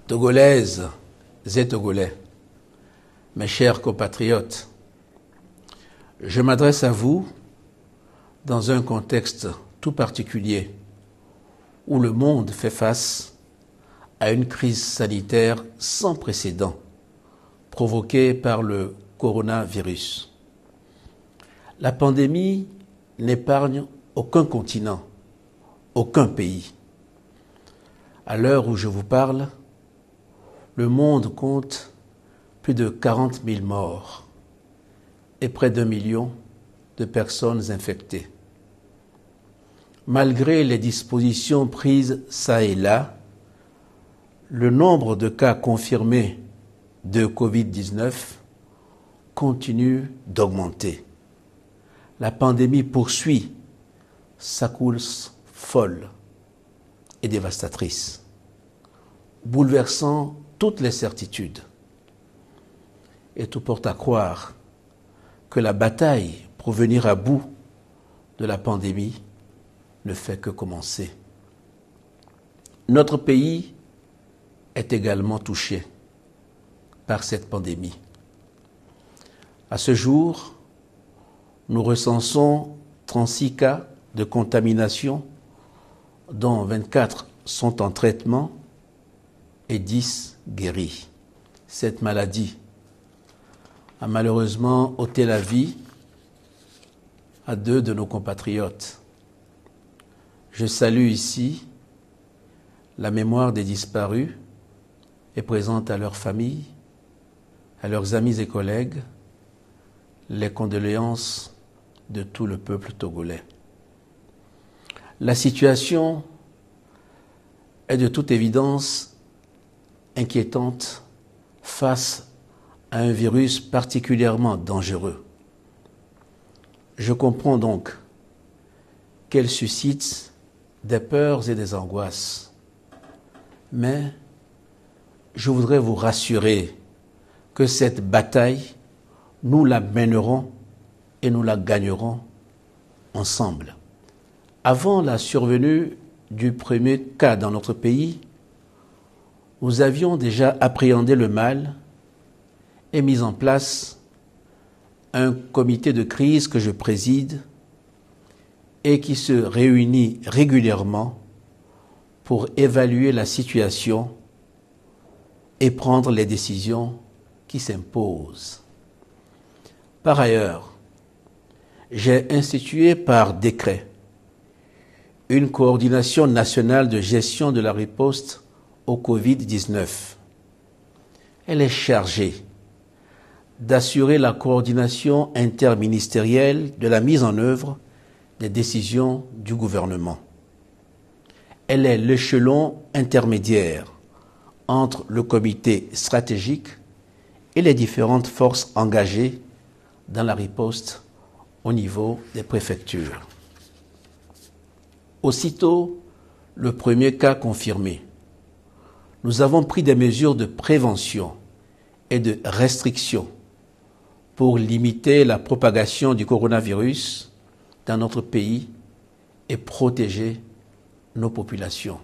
Togolaises et Togolais, mes chers compatriotes, je m'adresse à vous dans un contexte tout particulier où le monde fait face à une crise sanitaire sans précédent provoquée par le coronavirus. La pandémie n'épargne aucun continent, aucun pays. À l'heure où je vous parle, le monde compte plus de 40 000 morts et près d'1 million de personnes infectées. Malgré les dispositions prises çà et là, le nombre de cas confirmés de Covid-19 continue d'augmenter. La pandémie poursuit sa course folle et dévastatrice, bouleversant toutes les certitudes. Et tout porte à croire que la bataille pour venir à bout de la pandémie ne fait que commencer. Notre pays est également touché par cette pandémie. À ce jour, nous recensons 36 cas de contamination, dont 24 sont en traitement et 10 guéris. Cette maladie a malheureusement ôté la vie à 2 de nos compatriotes. Je salue ici la mémoire des disparus et présente à leurs familles, à leurs amis et collègues, les condoléances de tout le peuple togolais. La situation est de toute évidence inquiétante face à un virus particulièrement dangereux. Je comprends donc qu'elle suscite des peurs et des angoisses. Mais je voudrais vous rassurer que cette bataille, nous la mènerons et nous la gagnerons ensemble. Avant la survenue du premier cas dans notre pays, nous avions déjà appréhendé le mal et mis en place un comité de crise que je préside et qui se réunit régulièrement pour évaluer la situation et prendre les décisions qui s'imposent. Par ailleurs, j'ai institué par décret une coordination nationale de gestion de la riposte au Covid-19. Elle est chargée d'assurer la coordination interministérielle de la mise en œuvre des décisions du gouvernement. Elle est l'échelon intermédiaire entre le comité stratégique et les différentes forces engagées dans la riposte au niveau des préfectures. Aussitôt le premier cas confirmé, nous avons pris des mesures de prévention et de restriction pour limiter la propagation du coronavirus dans notre pays et protéger nos populations.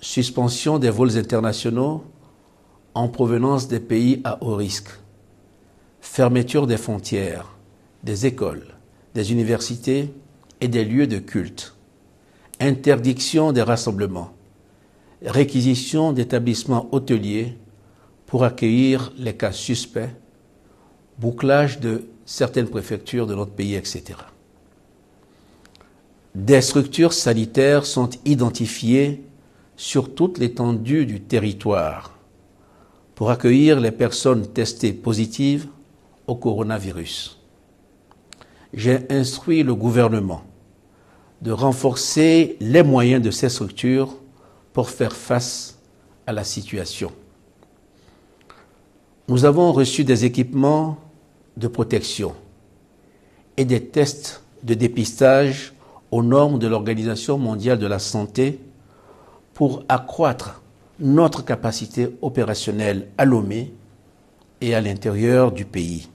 Suspension des vols internationaux en provenance des pays à haut risque. Fermeture des frontières, des écoles, des universités et des lieux de culte. Interdiction des rassemblements. Réquisition d'établissements hôteliers pour accueillir les cas suspects. Bouclage de certaines préfectures de notre pays, etc. Des structures sanitaires sont identifiées sur toute l'étendue du territoire pour accueillir les personnes testées positives au coronavirus. J'ai instruit le gouvernement de renforcer les moyens de ces structures pour faire face à la situation. Nous avons reçu des équipements de protection et des tests de dépistage aux normes de l'Organisation mondiale de la santé pour accroître notre capacité opérationnelle à Lomé et à l'intérieur du pays.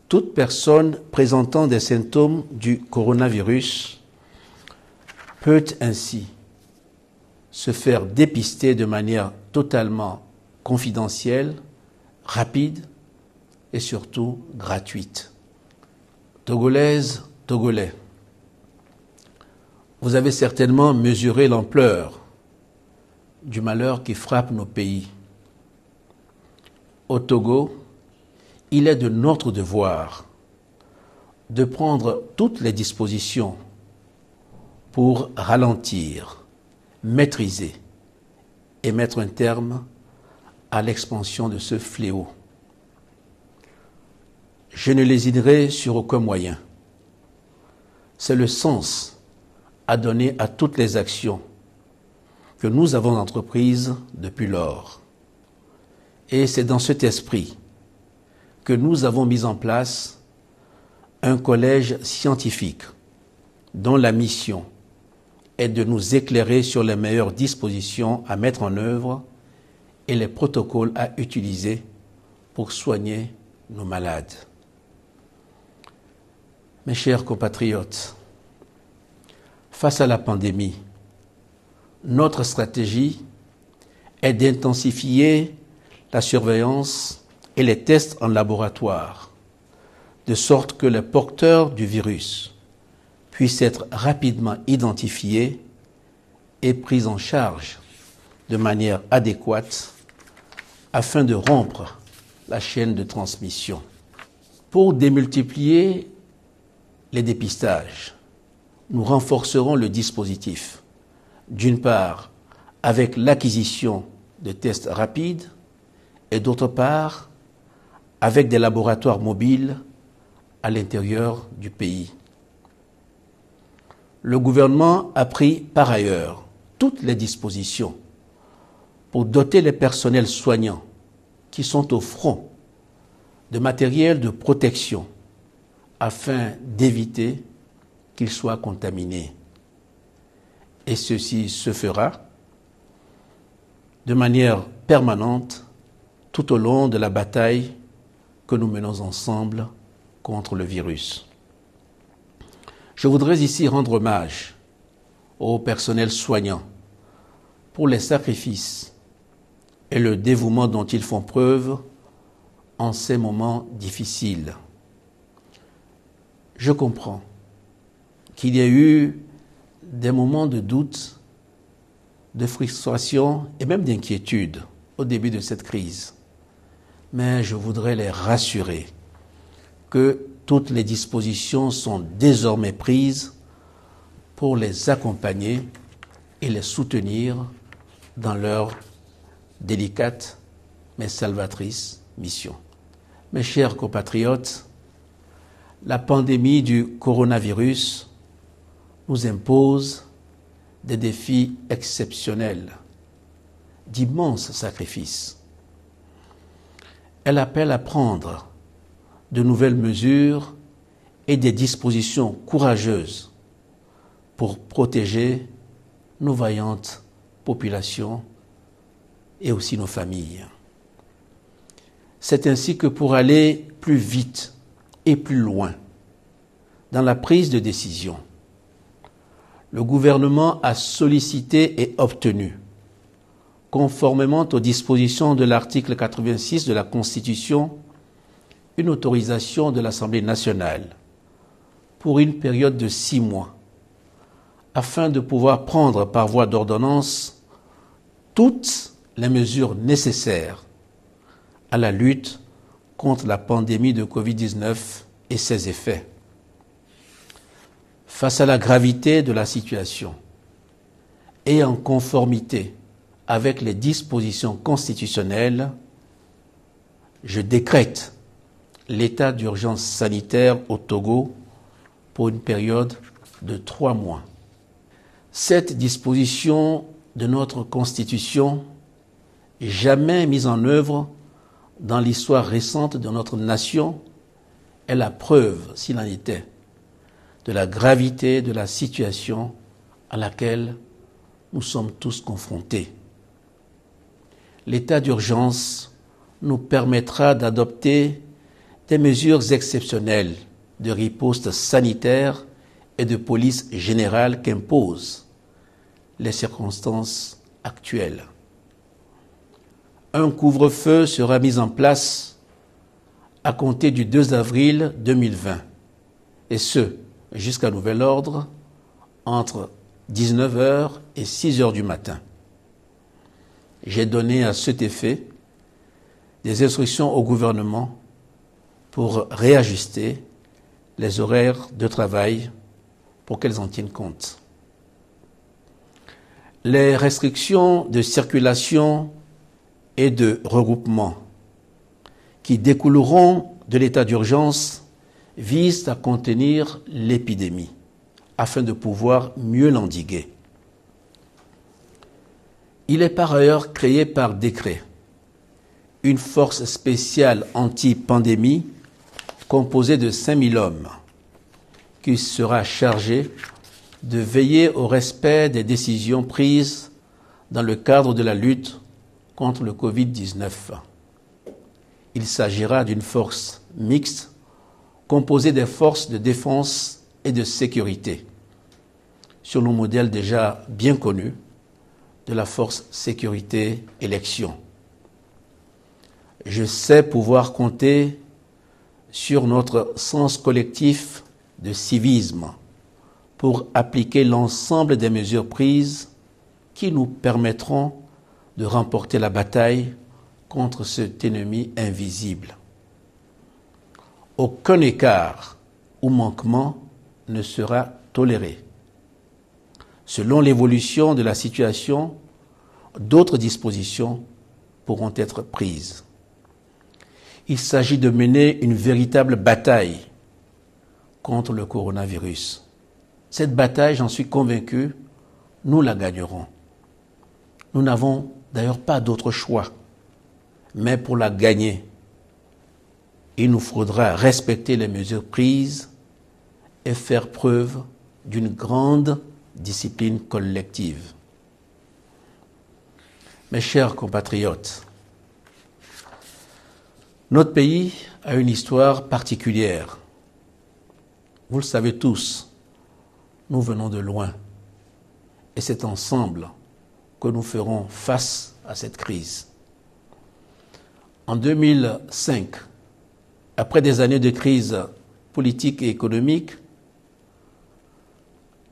Toute personne présentant des symptômes du coronavirus peut ainsi se faire dépister de manière totalement confidentielle, rapide et surtout gratuite. Togolaises, Togolais, vous avez certainement mesuré l'ampleur du malheur qui frappe nos pays. Au Togo, il est de notre devoir de prendre toutes les dispositions pour ralentir, maîtriser et mettre un terme à l'expansion de ce fléau. Je ne lésinerai sur aucun moyen. C'est le sens à donner à toutes les actions que nous avons entreprises depuis lors. Et c'est dans cet esprit que nous avons mis en place un collège scientifique dont la mission est de nous éclairer sur les meilleures dispositions à mettre en œuvre et les protocoles à utiliser pour soigner nos malades. Mes chers compatriotes, face à la pandémie, notre stratégie est d'intensifier la surveillance et les tests en laboratoire, de sorte que les porteurs du virus puissent être rapidement identifiés et pris en charge de manière adéquate afin de rompre la chaîne de transmission. Pour démultiplier les dépistages, nous renforcerons le dispositif, d'une part avec l'acquisition de tests rapides et d'autre part avec des laboratoires mobiles à l'intérieur du pays. Le gouvernement a pris par ailleurs toutes les dispositions pour doter les personnels soignants qui sont au front de matériel de protection afin d'éviter qu'ils soient contaminés. Et ceci se fera de manière permanente tout au long de la bataille que nous menons ensemble contre le virus. Je voudrais ici rendre hommage au personnel soignant pour les sacrifices et le dévouement dont ils font preuve en ces moments difficiles. Je comprends qu'il y a eu des moments de doute, de frustration et même d'inquiétude au début de cette crise. Mais je voudrais les rassurer que toutes les dispositions sont désormais prises pour les accompagner et les soutenir dans leur délicate mais salvatrice mission. Mes chers compatriotes, la pandémie du coronavirus nous impose des défis exceptionnels, d'immenses sacrifices. Elle appelle à prendre de nouvelles mesures et des dispositions courageuses pour protéger nos vaillantes populations et aussi nos familles. C'est ainsi que pour aller plus vite et plus loin dans la prise de décision, le gouvernement a sollicité et obtenu, conformément aux dispositions de l'article 86 de la Constitution, une autorisation de l'Assemblée nationale pour une période de 6 mois, afin de pouvoir prendre par voie d'ordonnance toutes les mesures nécessaires à la lutte contre la pandémie de Covid-19 et ses effets. Face à la gravité de la situation et en conformité avec les dispositions constitutionnelles, je décrète l'état d'urgence sanitaire au Togo pour une période de 3 mois. Cette disposition de notre Constitution, jamais mise en œuvre dans l'histoire récente de notre nation, est la preuve, s'il en était, de la gravité de la situation à laquelle nous sommes tous confrontés. L'état d'urgence nous permettra d'adopter des mesures exceptionnelles de riposte sanitaire et de police générale qu'imposent les circonstances actuelle. Un couvre-feu sera mis en place à compter du 2 avril 2020, et ce, jusqu'à nouvel ordre, entre 19 h et 6 h du matin. J'ai donné à cet effet des instructions au gouvernement pour réajuster les horaires de travail pour qu'elles en tiennent compte. Les restrictions de circulation et de regroupement qui découleront de l'état d'urgence visent à contenir l'épidémie afin de pouvoir mieux l'endiguer. Il est par ailleurs créé par décret une force spéciale anti-pandémie composée de 5000 hommes qui sera chargée de veiller au respect des décisions prises dans le cadre de la lutte contre le Covid-19. Il s'agira d'une force mixte composée des forces de défense et de sécurité, sur le modèle déjà bien connu de la force sécurité élection. Je sais pouvoir compter sur notre sens collectif de civisme pour appliquer l'ensemble des mesures prises qui nous permettront de remporter la bataille contre cet ennemi invisible. Aucun écart ou manquement ne sera toléré. Selon l'évolution de la situation, d'autres dispositions pourront être prises. Il s'agit de mener une véritable bataille contre le coronavirus. Cette bataille, j'en suis convaincu, nous la gagnerons. Nous n'avons d'ailleurs pas d'autre choix. Mais pour la gagner, il nous faudra respecter les mesures prises et faire preuve d'une grande discipline collective. Mes chers compatriotes, notre pays a une histoire particulière. Vous le savez tous, nous venons de loin et c'est ensemble que nous ferons face à cette crise. En 2005, après des années de crise politique et économique,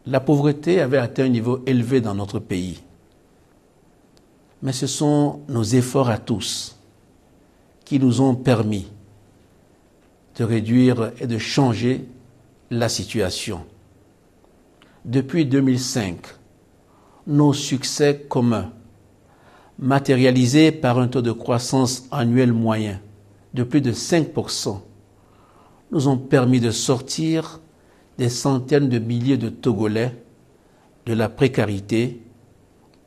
la pauvreté avait atteint un niveau élevé dans notre pays. Mais ce sont nos efforts à tous qui nous ont permis de réduire et de changer la situation. Depuis 2005, nos succès communs, matérialisés par un taux de croissance annuel moyen de plus de 5%, nous ont permis de sortir des centaines de milliers de Togolais de la précarité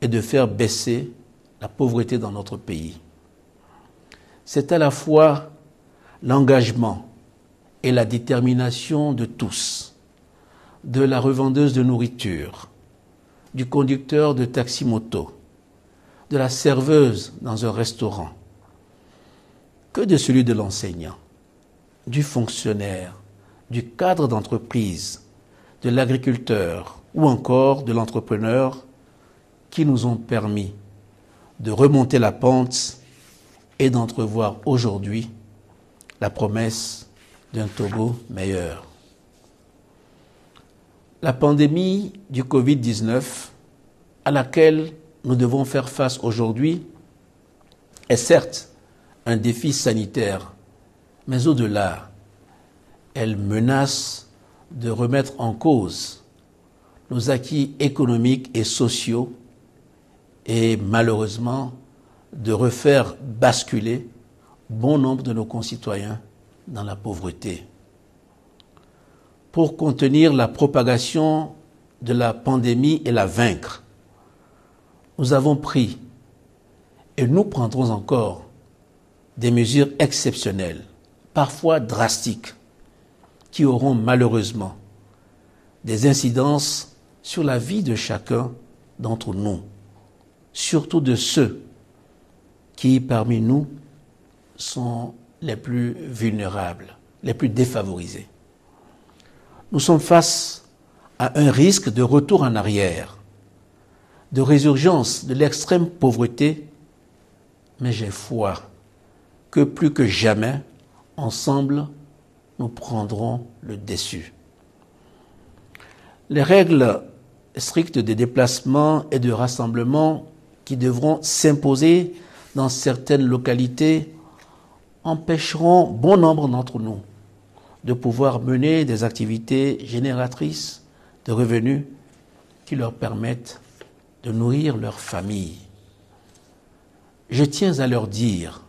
et de faire baisser la pauvreté dans notre pays. C'est à la fois l'engagement et la détermination de tous, de la revendeuse de nourriture, du conducteur de taxi-moto, de la serveuse dans un restaurant, que de celui de l'enseignant, du fonctionnaire, du cadre d'entreprise, de l'agriculteur ou encore de l'entrepreneur qui nous ont permis de remonter la pente et d'entrevoir aujourd'hui la promesse d'un Togo meilleur. La pandémie du Covid-19 à laquelle nous devons faire face aujourd'hui est certes un défi sanitaire, mais au-delà, elle menace de remettre en cause nos acquis économiques et sociaux et malheureusement de refaire basculer bon nombre de nos concitoyens dans la pauvreté. Pour contenir la propagation de la pandémie et la vaincre, nous avons pris et nous prendrons encore des mesures exceptionnelles, parfois drastiques, qui auront malheureusement des incidences sur la vie de chacun d'entre nous, surtout de ceux qui, parmi nous, sont les plus vulnérables, les plus défavorisés. Nous sommes face à un risque de retour en arrière de résurgence de l'extrême pauvreté, mais j'ai foi que plus que jamais, ensemble, nous prendrons le dessus. Les règles strictes de déplacement et de rassemblement qui devront s'imposer dans certaines localités empêcheront bon nombre d'entre nous de pouvoir mener des activités génératrices de revenus qui leur permettent de nourrir leur famille. Je tiens à leur dire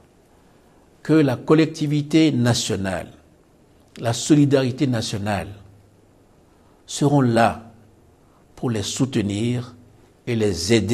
que la collectivité nationale, la solidarité nationale seront là pour les soutenir et les aider